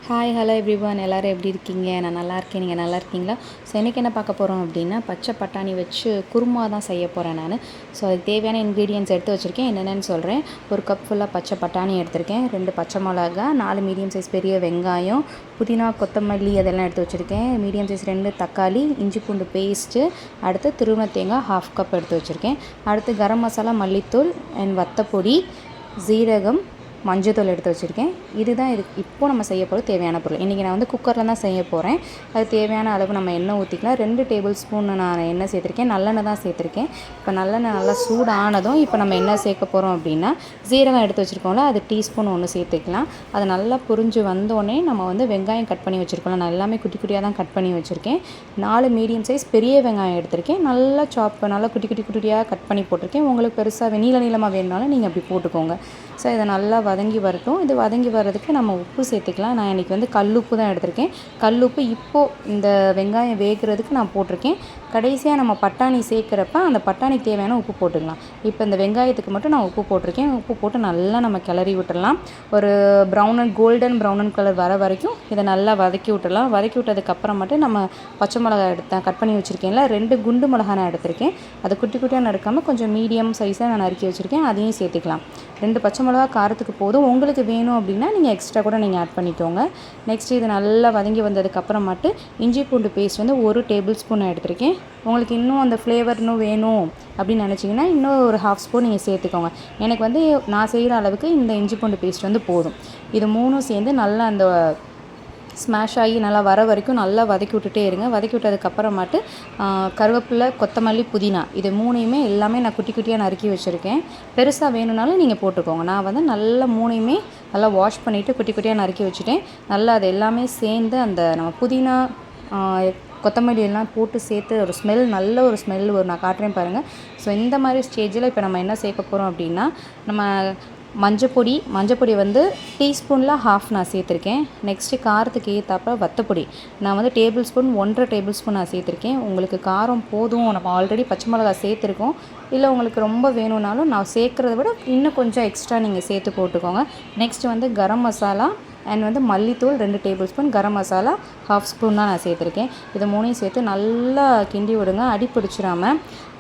Hi hello everyone, எல்லோரும் எப்படி இருக்கீங்க? நான் நல்லா இருக்கேன். நீங்கள் நல்லா இருக்கீங்களா? ஸோ இன்றைக்கி என்ன பார்க்க போகிறோம் அப்படின்னா, பச்சை பட்டாணி வச்சு குருமா தான் செய்ய போகிறேன் நான். ஸோ அதுக்கு தேவையான இன்க்ரீடியன்ட்ஸ் எடுத்து வச்சுருக்கேன். என்னென்னு சொல்கிறேன். ஒரு கப் ஃபுல்லாக பச்சை பட்டாணி எடுத்திருக்கேன், 2 பச்சை மிளகா, 4 மீடியம் சைஸ் பெரிய வெங்காயம், புதினா கொத்தமல்லி அதெல்லாம் எடுத்து வச்சுருக்கேன், மீடியம் சைஸ் 2 தக்காளி, இஞ்சி பூண்டு பேஸ்ட்டு, அடுத்து துருவின தேங்காய் 1/2 கப் எடுத்து வச்சுருக்கேன். அடுத்து கரம் மசாலா, மல்லித்தூள் அண்ட் வத்தப்பொடி, ஜீரகம், மஞ்சத்தூள் எடுத்து வச்சுருக்கேன். இதுதான் இப்போது நம்ம செய்ய போகிற தேவையான பொருள். இன்றைக்கி நான் வந்து குக்கரில் தான் செய்ய போகிறேன். அது தேவையான அளவு நம்ம எண்ணெய் ஊற்றிக்கலாம். 2 டேபிள் ஸ்பூன் நான் எண்ணெய் சேர்த்துருக்கேன், நல்லெண்ணெய் தான் சேர்த்துருக்கேன். இப்போ நல்லெண்ணெய் நல்லா சூடானதும் இப்போ நம்ம என்ன சேர்க்க போகிறோம் அப்படின்னா, ஜீரகம் எடுத்து வச்சுருக்கோம்ல, அது டீஸ்பூன் 1 சேர்த்துக்கலாம். அது நல்லா புரிஞ்சு வந்தோடனே நம்ம வந்து வெங்காயம் கட் பண்ணி வச்சுருக்கோம். நான் எல்லாமே குட்டி குட்டியாக தான் கட் பண்ணி வச்சுருக்கேன். 4 மீடியம் சைஸ் பெரிய வெங்காயம் எடுத்திருக்கேன், நல்லா நல்லா குட்டி குட்டியாக கட் பண்ணி போட்டிருக்கேன். உங்களுக்கு பெருசாக நீளமாக வேணுனாலும் நீங்கள் அப்படி போட்டுக்கோங்க. ஸோ இதை நல்லா வதங்கி வரட்டும். இது வதங்கி வர்றதுக்கு நம்ம உப்பு சேர்த்துக்கலாம். நான் இன்றைக்கி வந்து கல்லுப்பு தான் எடுத்திருக்கேன். கல்லுப்பு இப்போது இந்த வெங்காயம் வேகிறதுக்கு நான் போட்டிருக்கேன். கடைசியாக நம்ம பட்டாணி சேர்க்குறப்ப அந்த பட்டாணிக்கு தேவையான உப்பு போட்டுக்கலாம். இப்போ இந்த வெங்காயத்துக்கு மட்டும் நான் உப்பு போட்டிருக்கேன். உப்பு போட்டு நல்லா நம்ம கிளறி விட்டுடலாம். ஒரு கோல்டன் ப்ரௌன் கலர் வர வரைக்கும் இதை நல்லா வதக்கி விட்டுடலாம். வதக்கி விட்டதுக்கப்புறம் மட்டும் நம்ம பச்சை மிளகா எடுத்தேன், கட் பண்ணி வச்சுருக்கேன்ல, 2 குண்டு மிளகா நான் எடுத்திருக்கேன். அது குட்டி குட்டியாக நறுக்காமல் கொஞ்சம் மீடியம் சைஸாக நான் நறுக்கி வச்சுருக்கேன், அதையும் சேர்த்துக்கலாம். 2 பச்சை மிளகா காரத்துக்கு போதும். உங்களுக்கு வேணும் அப்படின்னா நீங்கள் எக்ஸ்ட்ரா கூட நீங்கள் ஆட் பண்ணிக்கோங்க. நெக்ஸ்ட் இது நல்லா வதங்கி வந்ததுக்கப்புறமாட்டு இஞ்சி பூண்டு பேஸ்ட் வந்து 1 டேபிள் ஸ்பூன் எடுத்திருக்கேன். உங்களுக்கு இன்னும் அந்த ஃப்ளேவர் இன்னும் வேணும் அப்படின்னு நினச்சிங்கன்னா இன்னும் ஒரு 1/2 ஸ்பூன் நீங்கள் சேர்த்துக்கோங்க. எனக்கு வந்து நான் செய்கிற அளவுக்கு இந்த இஞ்சி பூண்டு பேஸ்ட் வந்து போதும். இது 3ம் சேர்ந்து நல்லா அந்த ஸ்மாஷ் ஆகி நல்லா வர வரைக்கும் நல்லா வதக்கி விட்டுட்டே இருங்க. வதக்கி விட்டதுக்கப்புறமாட்டு கருவேப்பிலை, கொத்தமல்லி, புதினா இது 3யுமே எல்லாமே நான் குட்டி குட்டியாக நறுக்கி வச்சுருக்கேன். பெருசாக வேணும்னாலும் நீங்கள் போட்டுக்கோங்க. நான் வந்து நல்லா 3யுமே நல்லா வாஷ் பண்ணிவிட்டு குட்டி குட்டியாக நறுக்கி வச்சுட்டேன். நல்லா அது எல்லாமே சேர்ந்து அந்த நம்ம புதினா கொத்தமல்லி எல்லாம் போட்டு சேர்த்து ஒரு ஸ்மெல், நல்ல ஒரு ஸ்மெல் வரும். நான் காட்டுறேன் பாருங்கள். ஸோ இந்த மாதிரி ஸ்டேஜில் இப்போ நம்ம என்ன சேர்க்க போகிறோம் அப்படின்னா, நம்ம மஞ்சப்பொடி வந்து டீஸ்பூனில் 1/2 நான் சேர்த்துருக்கேன். நெக்ஸ்ட்டு காரத்துக்கு ஏற்றாப்புல வத்தப்பொடி நான் வந்து டேபிள் ஸ்பூன் 1.5 டேபிள் ஸ்பூன் நான் சேர்த்துருக்கேன். உங்களுக்கு காரம் போதும், நம்ம ஆல்ரெடி பச்சை மிளகா சேர்த்துருக்கோம், இல்லை உங்களுக்கு ரொம்ப வேணும்னாலும் நான் சேர்க்குறத விட இன்னும் கொஞ்சம் எக்ஸ்ட்ரா நீங்கள் சேர்த்து போட்டுக்கோங்க. நெக்ஸ்ட்டு வந்து கரம் மசாலா அண்ட் வந்து மல்லித்தூள் 2 table spoon, garam masala 1/2 spoon தான் நான் சேர்த்துருக்கேன். இது 3யும் சேர்த்து நல்லா கிண்டி விடுங்க. அடி பிடிச்சிடாமல்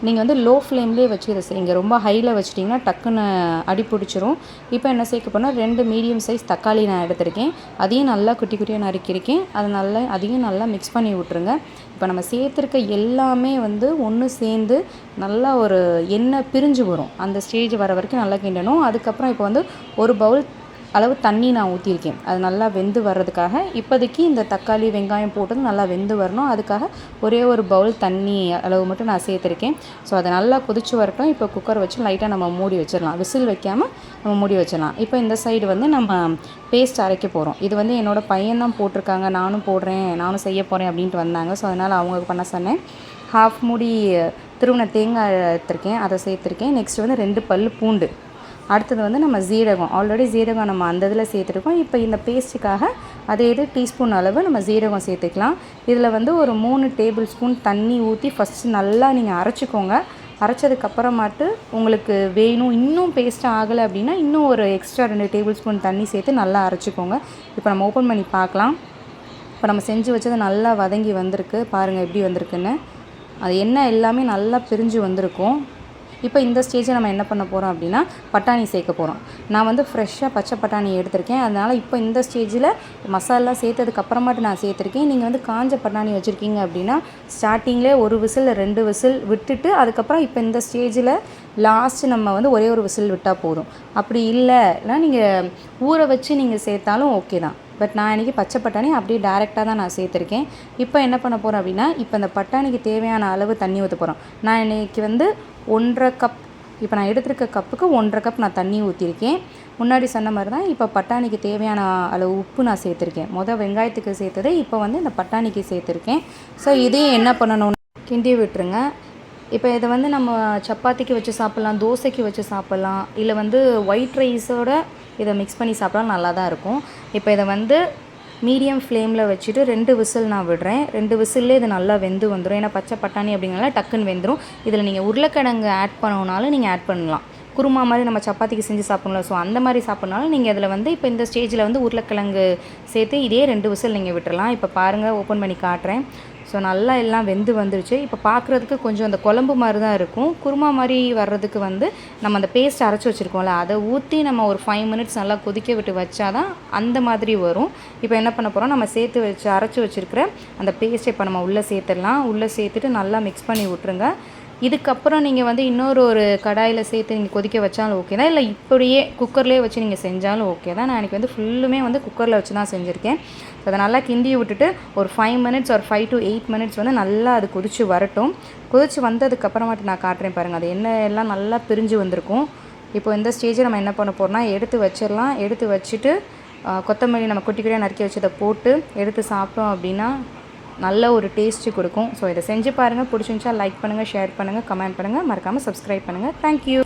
நீங்கள் வந்து லோ ஃப்ளேம்லேயே வச்சு இதை செய்யுங்க. ரொம்ப ஹையில் வச்சிட்டிங்கன்னா டக்குன்னு அடி பிடிச்சிரும். இப்போ என்ன சேர்க்க போனால் 2 மீடியம் சைஸ் தக்காளி நான் எடுத்திருக்கேன். அதையும் நல்லா குட்டி குட்டியாக நறுக்கியிருக்கேன். அதையும் நல்லா மிக்ஸ் பண்ணி விட்ருங்க. இப்போ நம்ம சேர்த்துருக்க எல்லாமே வந்து ஒன்று சேர்ந்து நல்லா ஒரு எண்ணெய் பிரிஞ்சு வரும். அந்த ஸ்டேஜ் வர வரைக்கும் நல்லா கிண்டணும். அதுக்கப்புறம் இப்போ வந்து 1 பவுல் அளவு தண்ணி நான் ஊற்றிருக்கேன், அது நல்லா வெந்து வர்றதுக்காக. இப்போதைக்கு இந்த தக்காளி வெங்காயம் போட்டது நல்லா வெந்து வரணும், அதுக்காக ஒரே 1 பவுல் தண்ணி அளவு மட்டும் நான் சேர்த்துருக்கேன். ஸோ அதை நல்லா கொதிச்சு வரட்டும். இப்போ குக்கர் வச்சு லைட்டாக நம்ம மூடி வச்சிடலாம், விசில் வைக்காமல் நம்ம மூடி வச்சிடலாம். இப்போ இந்த சைடு வந்து நம்ம பேஸ்ட் அரைக்க போகிறோம். இது வந்து என்னோடய பையன் தான் போட்டிருக்காங்க, நானும் போடுறேன், நானும் செய்ய போகிறேன் அப்படின்ட்டு வந்தாங்க. ஸோ அதனால் அவங்களுக்கு பண்ண சொன்னேன். 1/2 மூடி துருவின தேங்காய் எடுத்திருக்கேன், அதை சேர்த்துருக்கேன். நெக்ஸ்ட் வந்து 2 பல் பூண்டு. அடுத்தது வந்து நம்ம ஜீரகம், ஆல்ரெடி ஜீரகம் நம்ம அந்த இதில் சேர்த்துருக்கோம். இப்போ இந்த பேஸ்ட்டுக்காக அதே டீஸ்பூன் அளவு நம்ம ஜீரகம் சேர்த்துக்கலாம். இதில் வந்து ஒரு 3 டேபிள் ஸ்பூன் தண்ணி ஊற்றி ஃபஸ்ட்டு நல்லா நீங்கள் அரைச்சிக்கோங்க. அரைச்சதுக்கப்புறமாட்டு உங்களுக்கு வேணும் இன்னும் பேஸ்ட்டாக ஆகலை அப்படின்னா இன்னும் ஒரு எக்ஸ்ட்ரா 2 டேபிள் ஸ்பூன் தண்ணி சேர்த்து நல்லா அரைச்சிக்கோங்க. இப்போ நம்ம ஓப்பன் பண்ணி பார்க்கலாம். இப்போ நம்ம செஞ்சு வச்சது நல்லா வதங்கி வந்திருக்கு பாருங்கள் எப்படி வந்திருக்குன்னு. அது எண்ணெய் எல்லாமே நல்லா பிரிஞ்சு வந்திருக்கும். இப்போ இந்த ஸ்டேஜில் நம்ம என்ன பண்ண போகிறோம் அப்படின்னா பட்டாணி சேர்க்க போகிறோம். நான் வந்து ஃப்ரெஷ்ஷாக பச்சை பட்டாணி எடுத்திருக்கேன். அதனால் இப்போ இந்த ஸ்டேஜில் மசாலா சேர்த்ததுக்கப்புறமாட்டு நான் சேர்த்துருக்கேன். நீங்கள் வந்து காஞ்ச பட்டாணி வச்சுருக்கீங்க அப்படின்னா ஸ்டார்டிங்லேயே 1 விசில் 2 விசில் விட்டுட்டு அதுக்கப்புறம் இப்போ இந்த ஸ்டேஜில் லாஸ்ட்டு நம்ம வந்து ஒரே 1 விசில் விட்டால் போதும். அப்படி இல்லைன்னா நீங்கள் ஊற வச்சு நீங்கள் சேர்த்தாலும் ஓகே தான். பட் நான் இன்றைக்கி பச்சை பட்டாணி அப்படியே டேரெக்டாக தான் நான் சேர்த்துருக்கேன். இப்போ என்ன பண்ண போகிறோம் அப்படின்னா, இப்போ இந்த பட்டாணிக்கு தேவையான அளவு தண்ணி ஊற்ற போகிறோம். நான் இன்றைக்கி வந்து 1.5 கப், இப்போ நான் எடுத்துருக்க கப்புக்கு 1.5 கப் நான் தண்ணி ஊற்றிருக்கேன். முன்னாடி சொன்ன மாதிரி தான் இப்போ பட்டாணிக்கு தேவையான அளவு உப்பு நான் சேர்த்துருக்கேன். வெங்காயத்துக்கு சேர்த்தது இப்போ வந்து இந்த பட்டாணிக்கு சேர்த்துருக்கேன். ஸோ இதையும் என்ன பண்ணணும்னா கிண்டி விட்டுருங்க. இப்போ இதை வந்து நம்ம சப்பாத்திக்கு வச்சு சாப்பிட்லாம், தோசைக்கு வச்சு சாப்பிட்லாம், இல்லை வந்து ஒயிட் ரைஸோட இதை மிக்ஸ் பண்ணி சாப்பிட்லாம், நல்லா தான் இருக்கும். இப்போ இதை வந்து மீடியம் ஃப்ளேமில் வச்சுட்டு 2 விசில் நான் விடுறேன். 2 விசில்லே இது நல்லா வெந்து வந்துடும். ஏன்னா பச்சை பட்டாணி அப்படிங்கிறனால டக்குன்னு வெந்துடும். இதில் நீங்கள் உருளைக்கிழங்கு ஆட் பண்ணணுனாலும் நீங்கள் ஆட் பண்ணலாம். குருமா மாதிரி நம்ம சப்பாத்திக்கு செஞ்சு சாப்பிட்ணும்ல, ஸோ அந்த மாதிரி சாப்பிட்னாலும் நீங்கள் அதில் வந்து இப்போ இந்த ஸ்டேஜில் வந்து உருளைக்கிழங்கு சேர்த்து இதே 2 விசில் நீங்கள் விட்டுறலாம். இப்போ பாருங்கள், ஓப்பன் பண்ணி காட்டுறேன். ஸோ நல்லா எல்லாம் வெந்து வந்துருச்சு. இப்போ பார்க்குறதுக்கு கொஞ்சம் அந்த குழம்பு மாதிரி தான் இருக்கும். குருமா மாதிரி வர்றதுக்கு வந்து நம்ம அந்த பேஸ்ட் அரைச்சி வச்சுருக்கோம்ல, அதை ஊற்றி நம்ம ஒரு 5 மினிட்ஸ் நல்லா கொதிக்க விட்டு வச்சா தான் அந்த மாதிரி வரும். இப்போ என்ன பண்ண போகிறோம், நம்ம சேர்த்து அரைச்சி வச்சுருக்கிற அந்த பேஸ்ட்டை இப்போ நம்ம உள்ளே சேர்த்துடலாம். உள்ளே சேர்த்துட்டு நல்லா மிக்ஸ் பண்ணி விட்ருங்க. இதுக்கப்புறம் நீங்கள் வந்து ஒரு கடாயில் சேர்த்து நீங்கள் கொதிக்க வச்சாலும் ஓகே தான், இல்லை இப்படியே குக்கர்லேயே வச்சு நீங்கள் செஞ்சாலும் ஓகே தான். நான் எனக்கு வந்து ஃபுல்லுமே வந்து குக்கரில் வச்சு தான் செஞ்சுருக்கேன். ஸோ அதை நல்லா கிண்டி விட்டுட்டு ஒரு 5 மினிட்ஸ் ஒரு 5 to 8 மினிட்ஸ் வந்து நல்லா அது கொதித்து வரட்டும். கொதித்து வந்ததுக்கப்புறமாட்டு நான் காட்டுறேன் பாருங்கள், அது எண்ணெய் எல்லாம் நல்லா பிரிஞ்சு வந்திருக்கும். இப்போ இந்த ஸ்டேஜில் நம்ம என்ன பண்ண போகிறோம்னா எடுத்து வச்சிடலாம். எடுத்து வச்சுட்டு கொத்தமல்லி நம்ம குட்டி குட்டியாக நறுக்கி வச்சதை போட்டு எடுத்து சாப்பிட்டோம் அப்படின்னா நல்ல ஒரு டேஸ்ட்டு கொடுக்கும். ஸோ இதை செஞ்சு பாருங்கள். பிடிச்சிருந்துச்சா லைக் பண்ணுங்கள், ஷேர் பண்ணுங்கள், கமெண்ட் பண்ணுங்கள், மறக்காமல் சப்ஸ்கிரைப் பண்ணுங்கள். தேங்க்யூ.